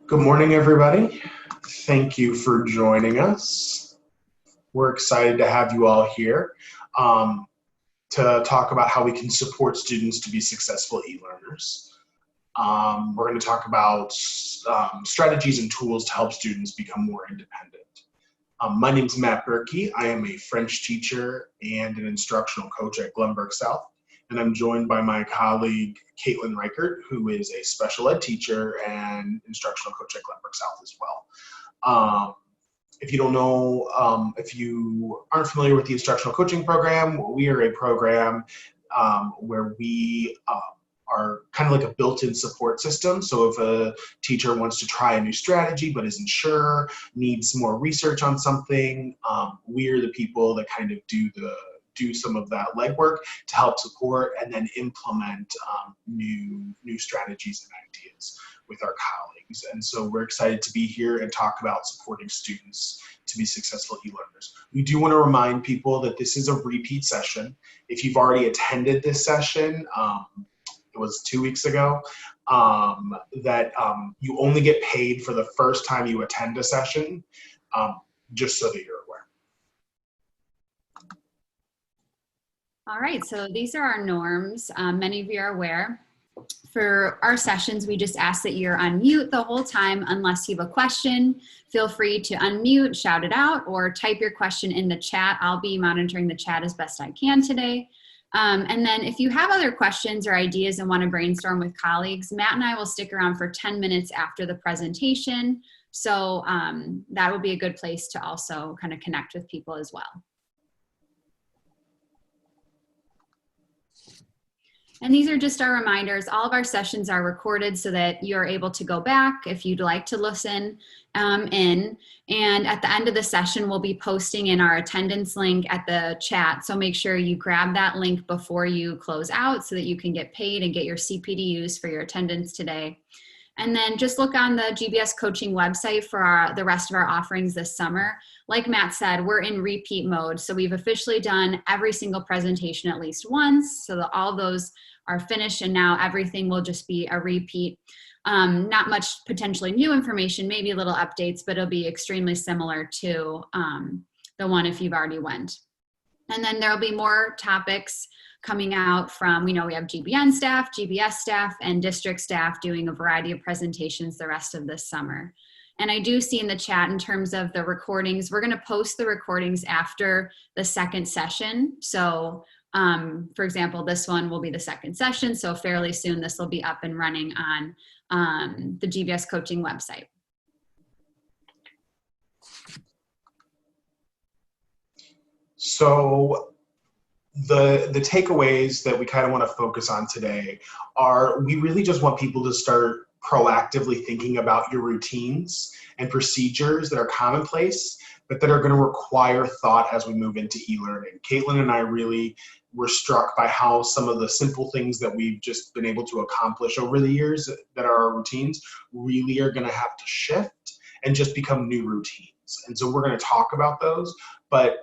Good morning, everybody. Thank you for joining us. We're excited to have you all here to talk about how we can support students to be successful e-learners. We're going to talk about strategies and tools to help students become more independent. My name is Matt Berkey. I am a French teacher and an instructional coach at Glenbrook South. And I'm joined by my colleague, Caitlin Reichert, who is a special ed teacher and instructional coach at Glenbrook South as well. If you don't know, if you aren't familiar with the instructional coaching program, we are a program where we are kind of like a built-in support system. So if a teacher wants to try a new strategy but isn't sure, needs more research on something, we're the people that kind of do some of that legwork to help support and then implement new strategies and ideas with our colleagues. And so we're excited to be here and talk about supporting students to be successful e-learners. We do want to remind people that this is a repeat session. If you've already attended this session, it was 2 weeks ago, that you only get paid for the first time you attend a session, just so that you're aware. All right, so these are our norms. Many of you are aware. For our sessions, we just ask that you're on mute the whole time unless you have a question. Feel free to unmute, shout it out, or type your question in the chat. I'll be monitoring the chat as best I can today. And then if you have other questions or ideas and want to brainstorm with colleagues, Matt and I will stick around for 10 minutes after the presentation. So that will be a good place to also kind of connect with people as well. And these are just our reminders. All of our sessions are recorded so that you're able to go back if you'd like to listen in. And at the end of the session, we'll be posting in our attendance link at the chat. So make sure you grab that link before you close out so that you can get paid and get your CPDUs for your attendance today. And then just look on the GBS coaching website for the rest of our offerings this summer. Like Matt said, we're in repeat mode. So we've officially done every single presentation at least once. So that all those are finished and now everything will just be a repeat. Not much potentially new information, maybe little updates, but it'll be extremely similar to the one if you've already went. And then there'll be more topics coming out from, we have GBN staff, GBS staff, and district staff doing a variety of presentations the rest of this summer. And I do see in the chat in terms of the recordings, we're going to post the recordings after the second session. So for example, this one will be the second session. So fairly soon this will be up and running on the GBS coaching website. So the takeaways that we kind of want to focus on today are, we really just want people to start proactively thinking about your routines and procedures that are commonplace, but that are going to require thought as we move into e-learning. Caitlin and I really were struck by how some of the simple things that we've just been able to accomplish over the years that are our routines really are going to have to shift and just become new routines. And so we're going to talk about those, but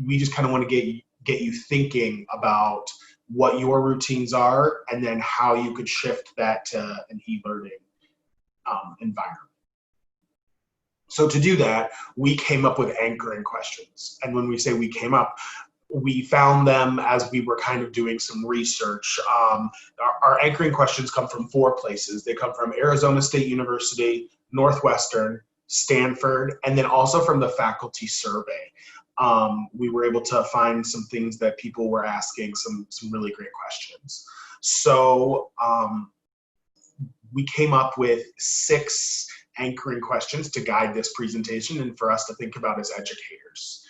we just kind of want to get you thinking about what your routines are and then how you could shift that to an e-learning environment. So to do that, we came up with anchoring questions. And when we say we came up, we found them as we were kind of doing some research. Our anchoring questions come from 4 places. They come from Arizona State University, Northwestern, Stanford, and then also from the faculty survey. We were able to find some things that people were asking, some really great questions. So we came up with 6 anchoring questions to guide this presentation and for us to think about as educators.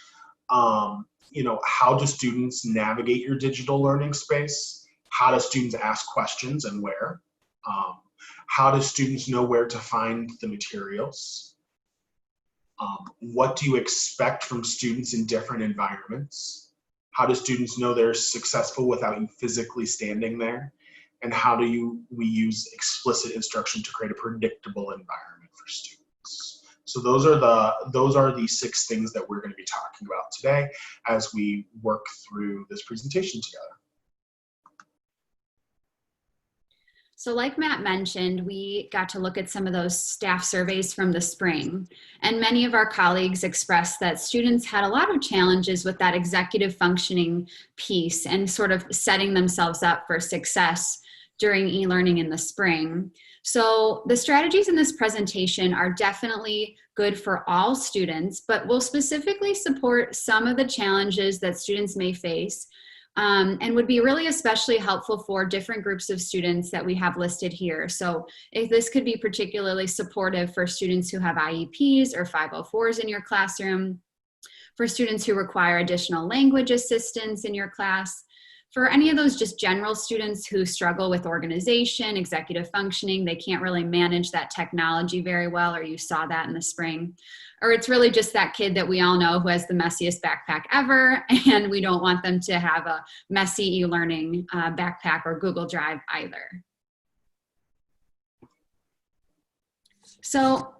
How do students navigate your digital learning space? How do students ask questions and where? How do students know where to find the materials? What do you expect from students in different environments? How do students know they're successful without you physically standing there? And how do we use explicit instruction to create a predictable environment for students? So those are the 6 things that we're going to be talking about today as we work through this presentation together. So like Matt mentioned, we got to look at some of those staff surveys from the spring. And many of our colleagues expressed that students had a lot of challenges with that executive functioning piece and sort of setting themselves up for success during e-learning in the spring. So the strategies in this presentation are definitely good for all students, but will specifically support some of the challenges that students may face, and would be really especially helpful for different groups of students that we have listed here. So if this could be particularly supportive for students who have IEPs or 504s in your classroom, for students who require additional language assistance in your class, for any of those just general students who struggle with organization, executive functioning, they can't really manage that technology very well, or you saw that in the spring. Or it's really just that kid that we all know who has the messiest backpack ever, and we don't want them to have a messy e-learning backpack or Google Drive either. So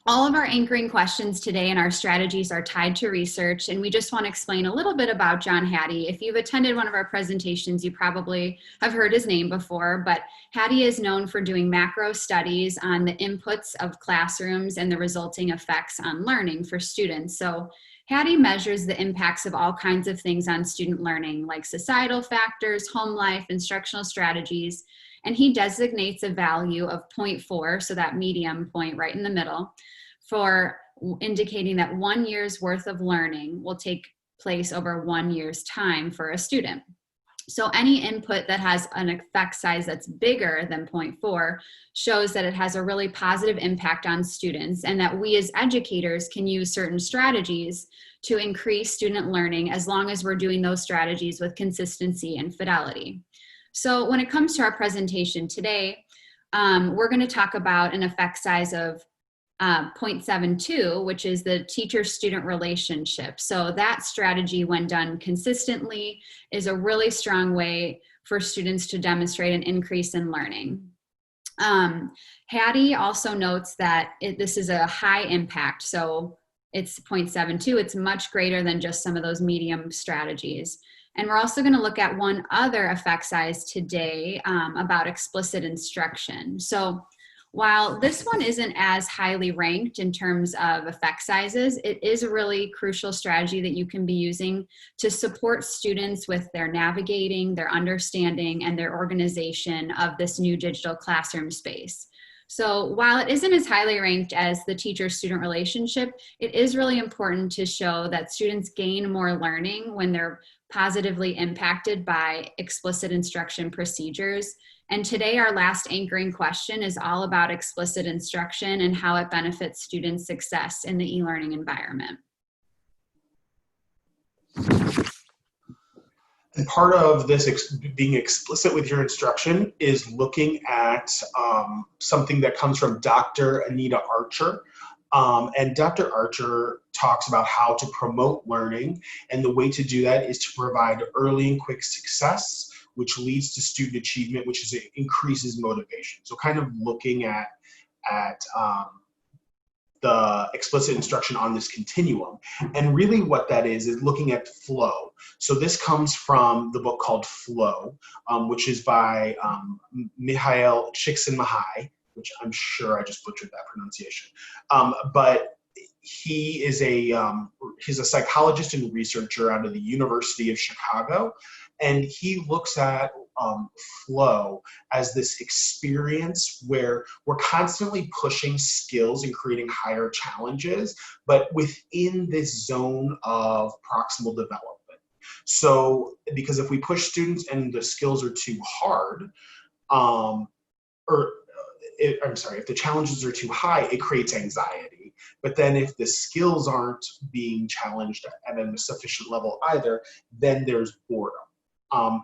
all of our anchoring questions today and our strategies are tied to research, and we just want to explain a little bit about John Hattie. If you've attended one of our presentations, you probably have heard his name before, but Hattie is known for doing macro studies on the inputs of classrooms and the resulting effects on learning for students. So Hattie measures the impacts of all kinds of things on student learning, like societal factors, home life, instructional strategies, and he designates a value of 0.4, so that medium point right in the middle, for indicating that 1 year's worth of learning will take place over 1 year's time for a student. So any input that has an effect size that's bigger than 0.4 shows that it has a really positive impact on students, and that we as educators can use certain strategies to increase student learning as long as we're doing those strategies with consistency and fidelity. So when it comes to our presentation today, we're going to talk about an effect size of 0.72, which is the teacher-student relationship. So that strategy, when done consistently, is a really strong way for students to demonstrate an increase in learning. Hattie also notes that this is a high impact, so it's 0.72. It's much greater than just some of those medium strategies. And we're also going to look at one other effect size today about explicit instruction. So while this one isn't as highly ranked in terms of effect sizes, it is a really crucial strategy that you can be using to support students with their navigating, their understanding, and their organization of this new digital classroom space. So while it isn't as highly ranked as the teacher-student relationship, it is really important to show that students gain more learning when they're positively impacted by explicit instruction procedures. And today our last anchoring question is all about explicit instruction and how it benefits students' success in the e-learning environment. And part of this being explicit with your instruction is looking at something that comes from Dr. Anita Archer. And Dr. Archer talks about how to promote learning, and the way to do that is to provide early and quick success, which leads to student achievement, which is, it increases motivation. So kind of looking at the explicit instruction on this continuum. And really what that is looking at flow. So this comes from the book called Flow, which is by Mihaly Csikszentmihalyi, which I'm sure I just butchered that pronunciation. But he is he's a psychologist and researcher out of the University of Chicago. And he looks at flow as this experience where we're constantly pushing skills and creating higher challenges, but within this zone of proximal development. So, because if we push students and the skills are too hard, if the challenges are too high, it creates anxiety. But then if the skills aren't being challenged at a sufficient level either, then there's boredom.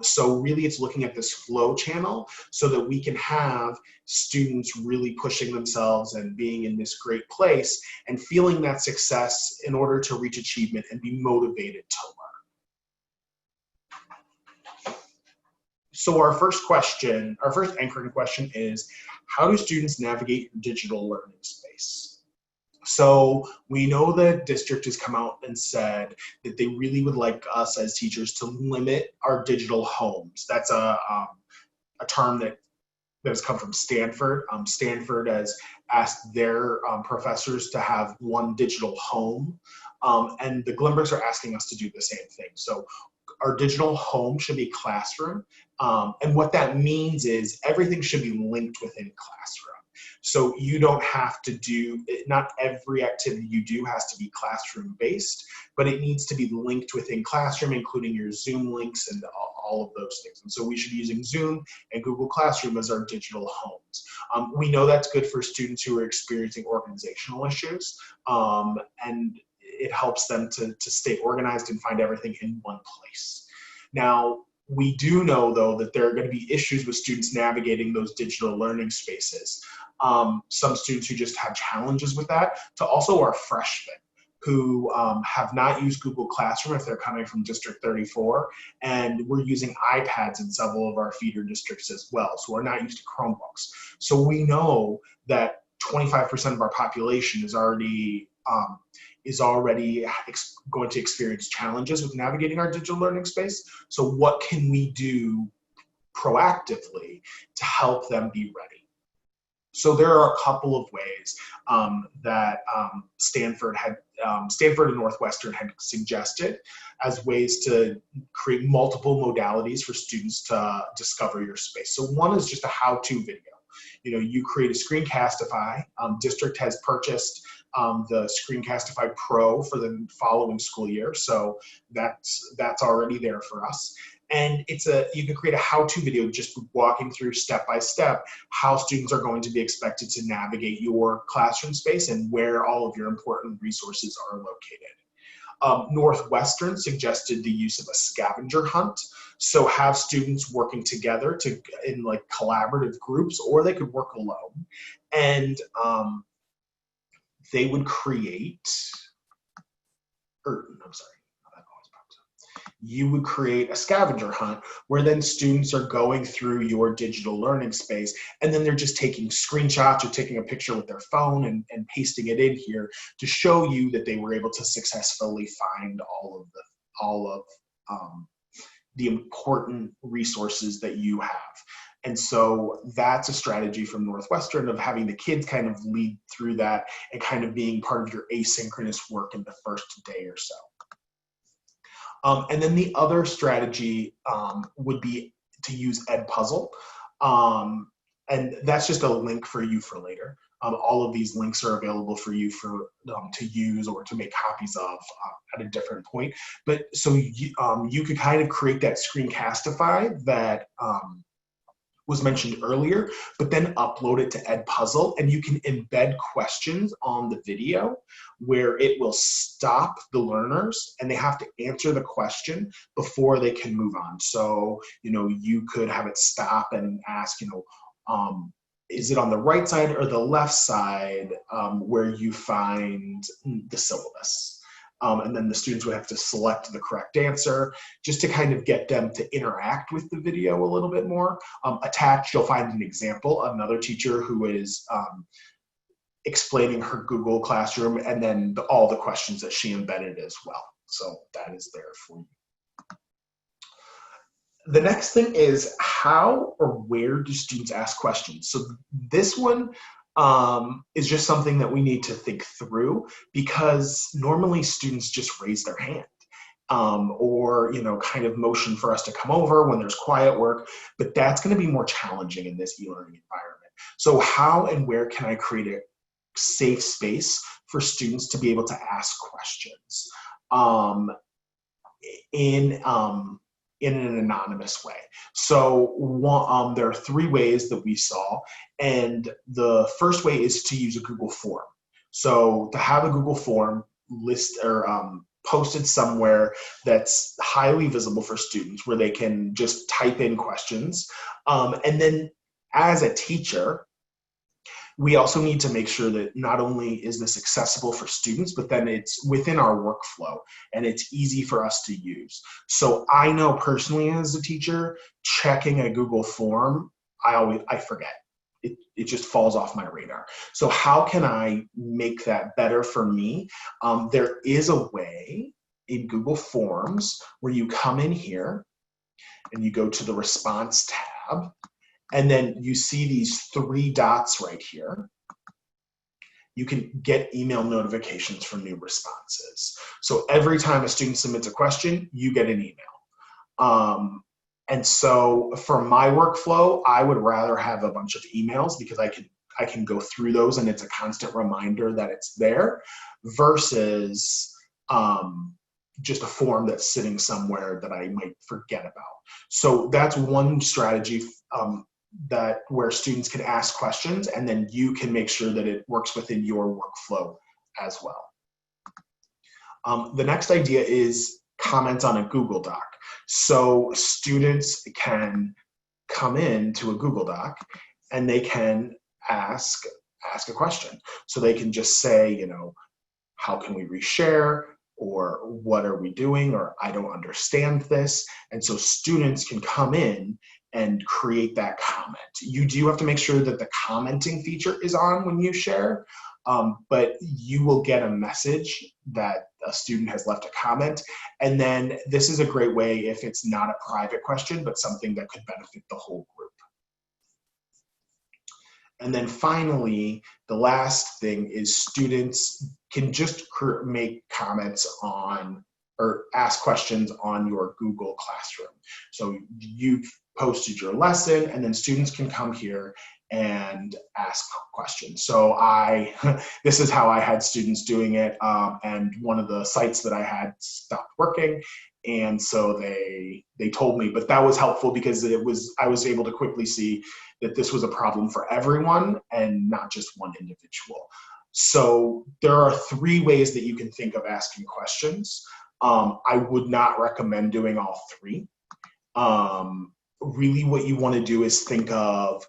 So really it's looking at this flow channel so that we can have students really pushing themselves and being in this great place and feeling that success in order to reach achievement and be motivated to learn. So our first anchoring question is, how do students navigate digital learning space? So we know the district has come out and said that they really would like us as teachers to limit our digital homes. That's a term that that has come from Stanford. Stanford has asked their professors to have one digital home, and the Glimbergs are asking us to do the same thing. So our digital home should be classroom, and what that means is everything should be linked within classroom. So you don't have to do, not every activity you do has to be classroom based, but it needs to be linked within classroom, including your Zoom links and all of those things. And so we should be using Zoom and Google Classroom as our digital homes. We know that's good for students who are experiencing organizational issues, and it helps them to stay organized and find everything in one place. Now, we do know, though, that there are going to be issues with students navigating those digital learning spaces. Some students who just have challenges with that, to also our freshmen who have not used Google Classroom if they're coming from District 34, and we're using iPads in several of our feeder districts as well, so we're not used to Chromebooks. So we know that 25% of our population is already going to experience challenges with navigating our digital learning space. So what can we do proactively to help them be ready? So there are a couple of ways that Stanford and Northwestern had suggested as ways to create multiple modalities for students to discover your space. So one is just a how-to video. You know, you create a Screencastify. District has purchased the Screencastify Pro for the following school year, so that's already there for us. And you can create a how-to video just walking through step by step how students are going to be expected to navigate your classroom space and where all of your important resources are located. Northwestern suggested the use of a scavenger hunt. So have students working together in like collaborative groups, or they could work alone. And they would you would create a scavenger hunt where then students are going through your digital learning space, and then they're just taking screenshots or taking a picture with their phone and pasting it in here to show you that they were able to successfully find all of the important resources that you have. And so that's a strategy from Northwestern of having the kids kind of lead through that and kind of being part of your asynchronous work in the first day or so. And then the other strategy would be to use Edpuzzle. And that's just a link for you for later. All of these links are available for you to use or to make copies of at a different point. But so you could kind of create that Screencastify that was mentioned earlier, but then upload it to Edpuzzle, and you can embed questions on the video where it will stop the learners and they have to answer the question before they can move on. So, you know, you could have it stop and ask, you know, is it on the right side or the left side where you find the syllabus? And then the students would have to select the correct answer just to kind of get them to interact with the video a little bit more. Attached, you'll find an example, another teacher who is explaining her Google Classroom and then all the questions that she embedded as well. So that is there for you. The next thing is how or where do students ask questions? So this one is just something that we need to think through, because normally students just raise their hand or, you know, kind of motion for us to come over when there's quiet work, but that's going to be more challenging in this e-learning environment. So how and where can I create a safe space for students to be able to ask questions in an anonymous way? So there are three ways that we saw, and the first way is to use a Google form. So to have a Google form posted somewhere that's highly visible for students where they can just type in questions. And then as a teacher, we also need to make sure that not only is this accessible for students, but then it's within our workflow and it's easy for us to use. So I know personally as a teacher, checking a Google form, I forget. It just falls off my radar. So how can I make that better for me? There is a way in Google Forms where you come in here and you go to the response tab, And then you see these 3 dots right here. You can get email notifications for new responses. So every time a student submits a question, you get an email. And so for my workflow, I would rather have a bunch of emails because I can go through those and it's a constant reminder that it's there versus just a form that's sitting somewhere that I might forget about. So that's one strategy that where students can ask questions, and then you can make sure that it works within your workflow as well. The next idea is comments on a Google Doc. So students can come into a Google Doc and they can ask a question. So they can just say, you know, how can we reshare, or what are we doing, or I don't understand this. And so students can come in and create that comment. You do have to make sure that the commenting feature is on when you share, but you will get a message that a student has left a comment. And then this is a great way if it's not a private question, but something that could benefit the whole group. And then finally, the last thing is students can just make comments on or ask questions on your Google Classroom. So you've posted your lesson, and then students can come here and ask questions. So this is how I had students doing it, and one of the sites that I had stopped working, and so they told me, but that was helpful because I was able to quickly see that this was a problem for everyone and not just one individual. So there are 3 ways that you can think of asking questions. I would not recommend doing all 3. Really what you want to do is think of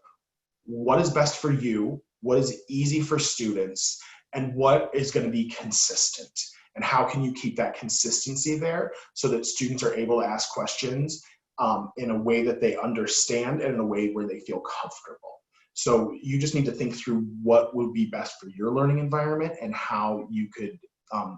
what is best for you, what is easy for students, and what is going to be consistent. And how can you keep that consistency there so that students are able to ask questions in a way that they understand and in a way where they feel comfortable. So you just need to think through what would be best for your learning environment and how you could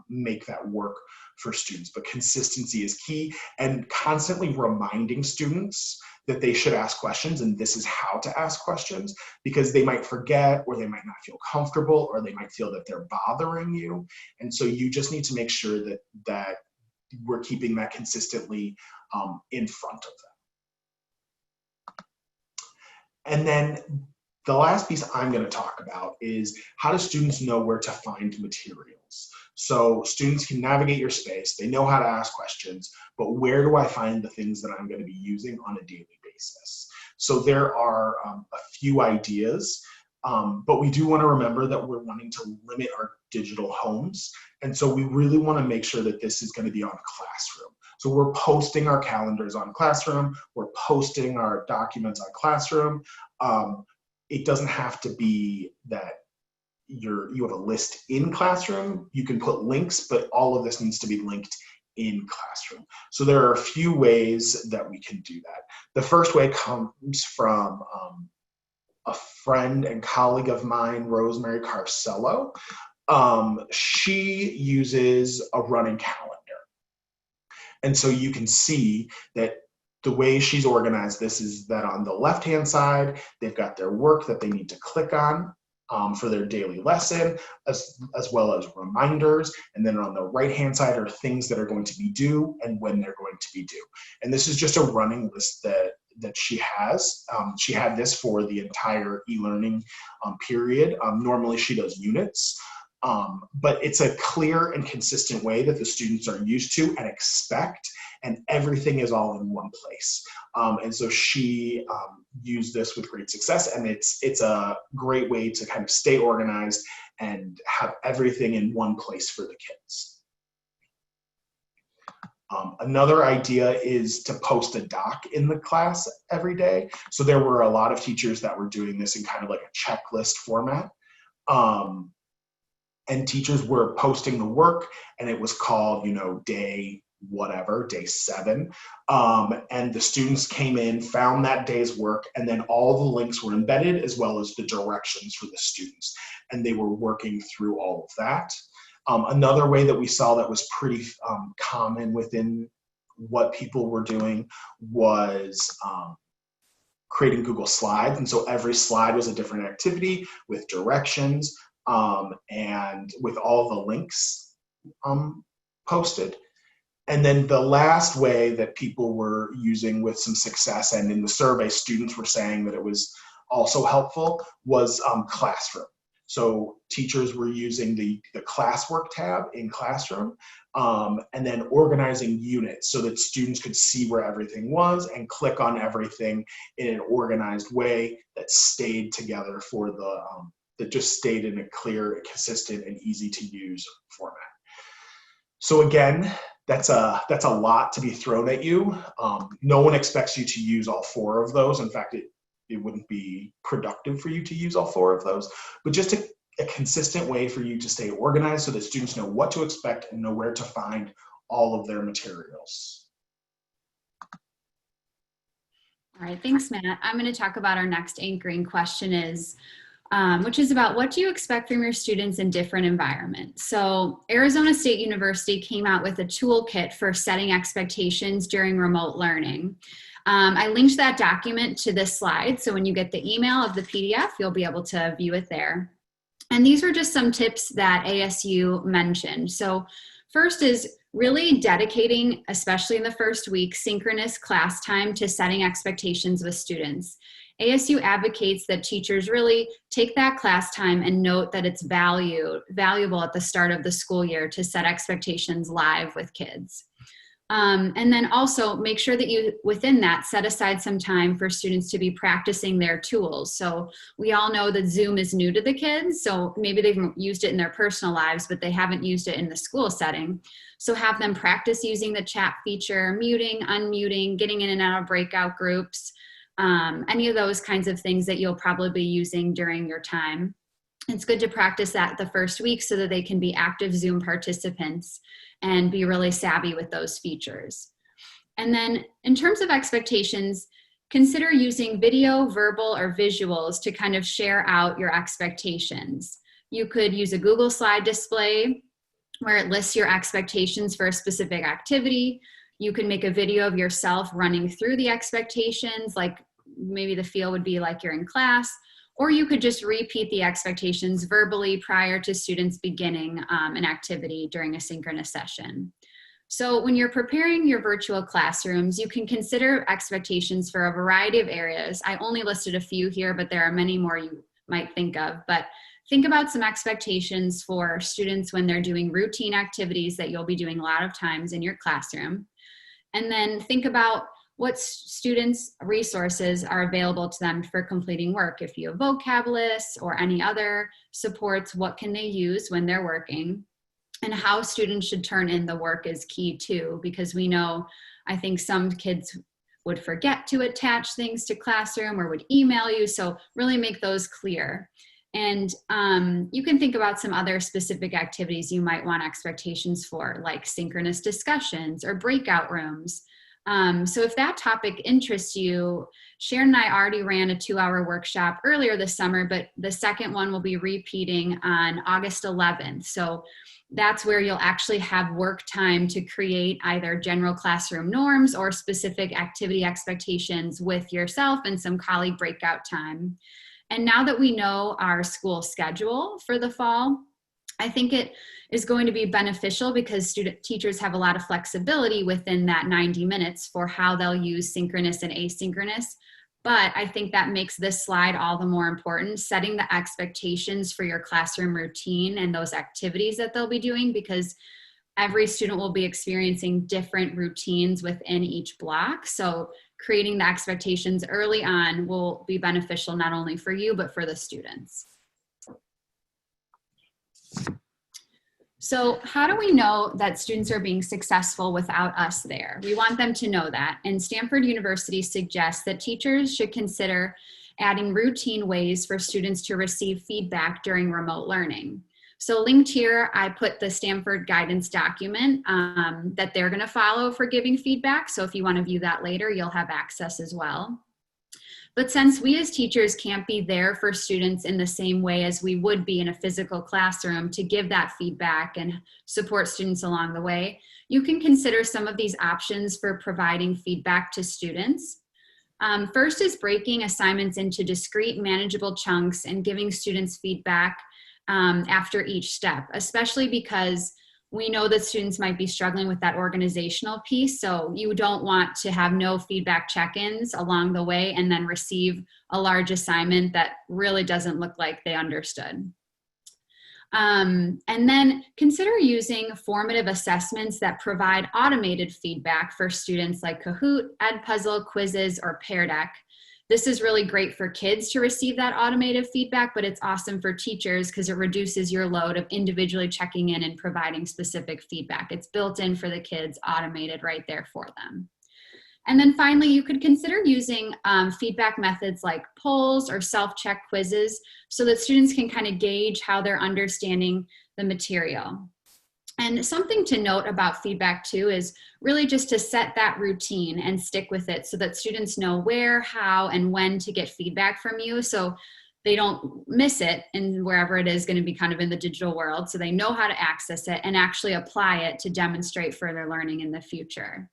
make that work for students. But consistency is key, and constantly reminding students that they should ask questions and this is how to ask questions, because they might forget, or they might not feel comfortable, or they might feel that they're bothering you. And so you just need to make sure that we're keeping that consistently in front of them. And then the last piece I'm going to talk about is how do students know where to find materials? So students can navigate your space, they know how to ask questions, but where do I find the things that I'm going to be using on a daily basis? So there are a few ideas, but we do want to remember that we're wanting to limit our digital homes. And so we really want to make sure that this is going to be on Classroom. So we're posting our calendars on Classroom, we're posting our documents on Classroom. It doesn't have to be that you have a list in Classroom. You can put links, but all of this needs to be linked in Classroom. So there are a few ways that we can do that. The first way comes from a friend and colleague of mine, Rosemary Carcello. She uses a running calendar. And so you can see that the way she's organized this is that on the left-hand side, they've got their work that they need to click on for their daily lesson, as well as reminders. And then on the right-hand side are things that are going to be due and when they're going to be due. And this is just a running list that she has. She had this for the entire e-learning period. Normally she does units. But it's a clear and consistent way that the students are used to and expect, and everything is all in one place. And so she used this with great success, and it's a great way to kind of stay organized and have everything in one place for the kids. Another idea is to post a doc in the class every day. So there were a lot of teachers that were doing this in kind of like a checklist format. And teachers were posting the work, and it was called, you know, day whatever, day 7. And the students came in, found that day's work, and then all the links were embedded as well as the directions for the students. And they were working through all of that. Another way that we saw that was pretty common within what people were doing was creating Google Slides. And so every slide was a different activity with directions and with all the links posted. And then the last way that people were using with some success, and in the survey, students were saying that it was also helpful, was Classroom. So teachers were using the classwork tab in Classroom and then organizing units so that students could see where everything was and click on everything in an organized way that stayed together for that just stayed in a clear, consistent, and easy to use format. So again, that's a lot to be thrown at you. No one expects you to use all 4 of those. In fact, it wouldn't be productive for you to use all 4 of those, but just a consistent way for you to stay organized so that students know what to expect and know where to find all of their materials. All right, thanks, Matt. I'm going to talk about our next anchoring question which is about what do you expect from your students in different environments? So Arizona State University came out with a toolkit for setting expectations during remote learning. I linked that document to this slide, so when you get the email of the PDF, you'll be able to view it there. And these were just some tips that ASU mentioned. So first is really dedicating, especially in the first week, synchronous class time to setting expectations with students. ASU advocates that teachers really take that class time and note that it's valuable at the start of the school year to set expectations live with kids. And then also make sure that you, within that, set aside some time for students to be practicing their tools. So we all know that Zoom is new to the kids, so maybe they've used it in their personal lives, but they haven't used it in the school setting. So have them practice using the chat feature, muting, unmuting, getting in and out of breakout groups, any of those kinds of things that you'll probably be using during your time. It's good to practice that the first week so that they can be active Zoom participants and be really savvy with those features. And then in terms of expectations, consider using video, verbal, or visuals to kind of share out your expectations. You could use a Google slide display where it lists your expectations for a specific activity. You can make a video of yourself running through the expectations, like maybe the feel would be like you're in class, or you could just repeat the expectations verbally prior to students beginning an activity during a synchronous session. So when you're preparing your virtual classrooms, you can consider expectations for a variety of areas. I only listed a few here, but there are many more you might think of. But think about some expectations for students when they're doing routine activities that you'll be doing a lot of times in your classroom. And then think about what students' resources are available to them for completing work. If you have vocab lists or any other supports, what can they use when they're working? And how students should turn in the work is key too, because we know, I think some kids would forget to attach things to Classroom or would email you, so really make those clear. And you can think about some other specific activities you might want expectations for, like synchronous discussions or breakout rooms. So if that topic interests you, Sharon and I already ran a 2-hour workshop earlier this summer, but the second one will be repeating on August 11th. So that's where you'll actually have work time to create either general classroom norms or specific activity expectations with yourself and some colleague breakout time. And now that we know our school schedule for the fall, I think it is going to be beneficial because teachers have a lot of flexibility within that 90 minutes for how they'll use synchronous and asynchronous. But I think that makes this slide all the more important, setting the expectations for your classroom routine and those activities that they'll be doing, because every student will be experiencing different routines within each block. So creating the expectations early on will be beneficial not only for you, but for the students. So how do we know that students are being successful without us there? We want them to know that. And Stanford University suggests that teachers should consider adding routine ways for students to receive feedback during remote learning. So linked here, I put the Stanford guidance document that they're going to follow for giving feedback. So if you want to view that later, you'll have access as well. But since we as teachers can't be there for students in the same way as we would be in a physical classroom to give that feedback and support students along the way, you can consider some of these options for providing feedback to students. First is breaking assignments into discrete, manageable chunks and giving students feedback after each step, especially because we know that students might be struggling with that organizational piece. So you don't want to have no feedback check-ins along the way and then receive a large assignment that really doesn't look like they understood. And then consider using formative assessments that provide automated feedback for students like Kahoot, Edpuzzle, quizzes, or Pear Deck. This is really great for kids to receive that automated feedback, but it's awesome for teachers because it reduces your load of individually checking in and providing specific feedback. It's built in for the kids, automated right there for them. And then finally, you could consider using feedback methods like polls or self-check quizzes so that students can kind of gauge how they're understanding the material. And something to note about feedback too is really just to set that routine and stick with it so that students know where, how, and when to get feedback from you so they don't miss it and wherever it is going to be kind of in the digital world, so they know how to access it and actually apply it to demonstrate further learning in the future.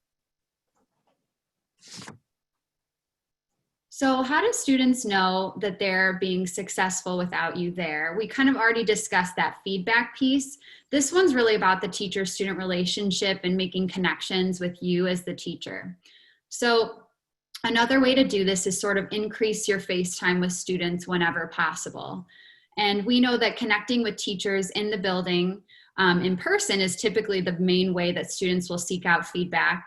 So how do students know that they're being successful without you there? We kind of already discussed that feedback piece. This one's really about the teacher-student relationship and making connections with you as the teacher. So another way to do this is sort of increase your face time with students whenever possible. And we know that connecting with teachers in the building in person is typically the main way that students will seek out feedback.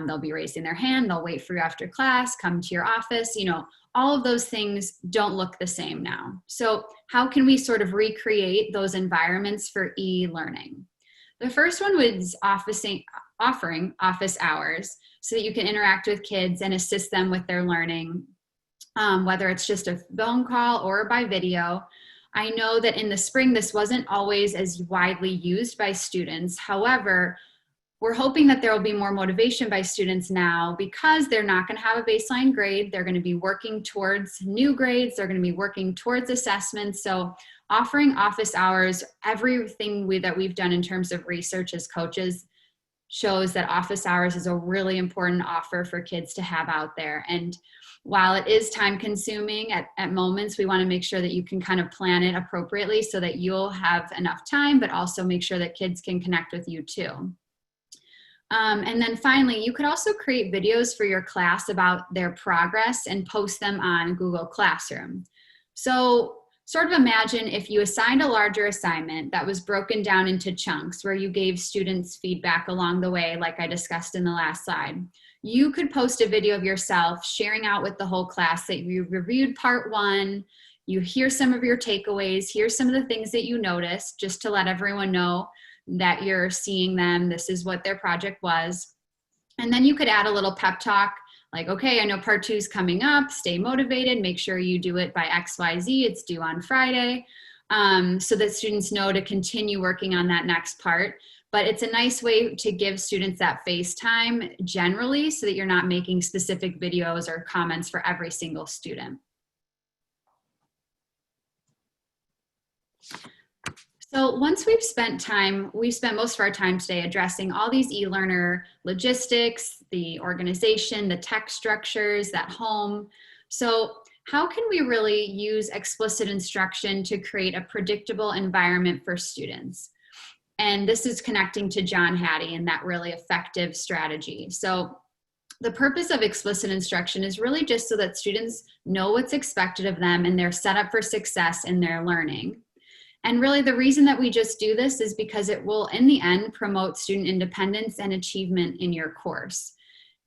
They'll be raising their hand, they'll wait for you after class, come to your office, you know, all of those things don't look the same now. So how can we sort of recreate those environments for e-learning? The first one was offering office hours so that you can interact with kids and assist them with their learning, whether it's just a phone call or by video. I know that in the spring, this wasn't always as widely used by students. However, we're hoping that there will be more motivation by students now because they're not going to have a baseline grade. They're going to be working towards new grades. They're going to be working towards assessments. So offering office hours, everything that we've done in terms of research as coaches shows that office hours is a really important offer for kids to have out there. And while it is time consuming at moments, we want to make sure that you can kind of plan it appropriately so that you'll have enough time, but also make sure that kids can connect with you too. And then finally, you could also create videos for your class about their progress and post them on Google Classroom. So sort of imagine if you assigned a larger assignment that was broken down into chunks where you gave students feedback along the way, like I discussed in the last slide. You could post a video of yourself sharing out with the whole class that you reviewed part one, you hear some of your takeaways, here's some of the things that you noticed, just to let everyone know that you're seeing them, this is what their project was. And then you could add a little pep talk, like, okay, I know part two is coming up, stay motivated, make sure you do it by XYZ, it's due on Friday, so that students know to continue working on that next part. But it's a nice way to give students that face time generally so that you're not making specific videos or comments for every single student. So once we've spent most of our time today addressing all these e-learner logistics, the organization, the tech structures, that home. So how can we really use explicit instruction to create a predictable environment for students? And this is connecting to John Hattie and that really effective strategy. So the purpose of explicit instruction is really just so that students know what's expected of them and they're set up for success in their learning. And really the reason that we just do this is because it will, in the end, promote student independence and achievement in your course.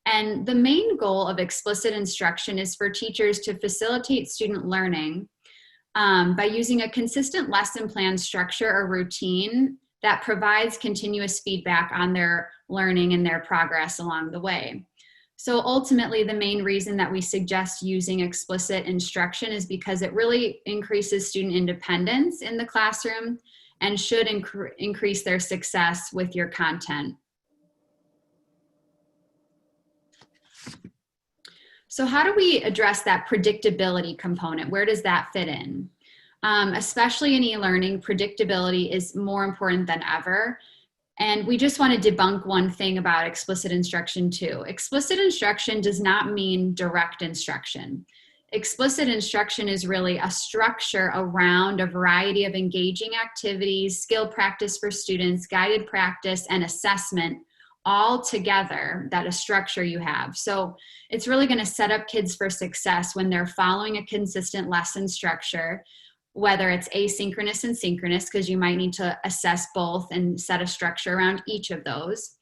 And the main goal of explicit instruction is for teachers to facilitate student learning by using a consistent lesson plan structure or routine that provides continuous feedback on their learning and their progress along the way. So ultimately, the main reason that we suggest using explicit instruction is because it really increases student independence in the classroom and should increase their success with your content. So how do we address that predictability component? Where does that fit in? Especially in e-learning, predictability is more important than ever. And we just want to debunk one thing about explicit instruction too. Explicit instruction does not mean direct instruction. Explicit instruction is really a structure around a variety of engaging activities, skill practice for students, guided practice, and assessment all together, that a structure you have. So it's really going to set up kids for success when they're following a consistent lesson structure, whether it's asynchronous and synchronous, because you might need to assess both and set a structure around each of those.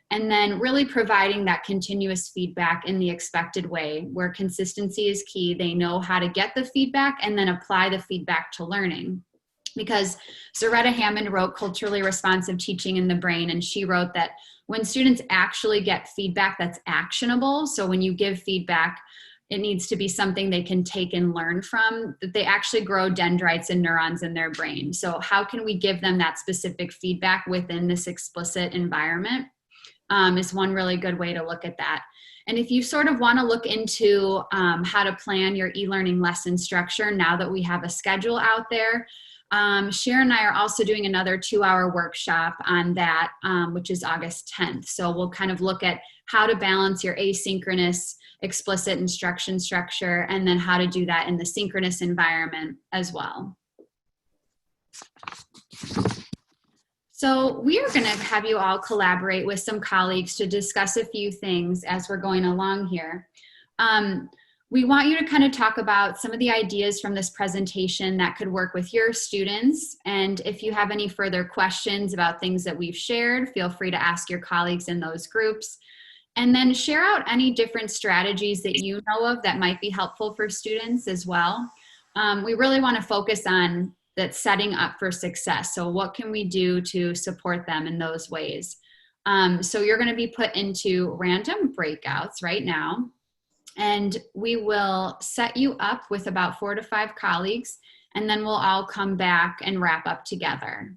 And then really providing that continuous feedback in the expected way, where consistency is key. They know how to get the feedback and then apply the feedback to learning. Because Zaretta Hammond wrote Culturally Responsive Teaching in the Brain, and she wrote that when students actually get feedback that's actionable, so when you give feedback, it needs to be something they can take and learn from, that they actually grow dendrites and neurons in their brain. So how can we give them that specific feedback within this explicit environment? Is one really good way to look at that. And if you sort of want to look into how to plan your e-learning lesson structure now that we have a schedule out there, Sharon and I are also doing another 2-hour workshop on that, which is August 10th. So we'll kind of look at how to balance your asynchronous explicit instruction structure and then how to do that in the synchronous environment as well. So we are going to have you all collaborate with some colleagues to discuss a few things as we're going along here. We want you to kind of talk about some of the ideas from this presentation that could work with your students. And if you have any further questions about things that we've shared, feel free to ask your colleagues in those groups. And then share out any different strategies that you know of that might be helpful for students as well. We really want to focus on that setting up for success. So what can we do to support them in those ways? So you're going to be put into random breakouts right now, and we will set you up with about 4 to 5 colleagues, and then we'll all come back and wrap up together.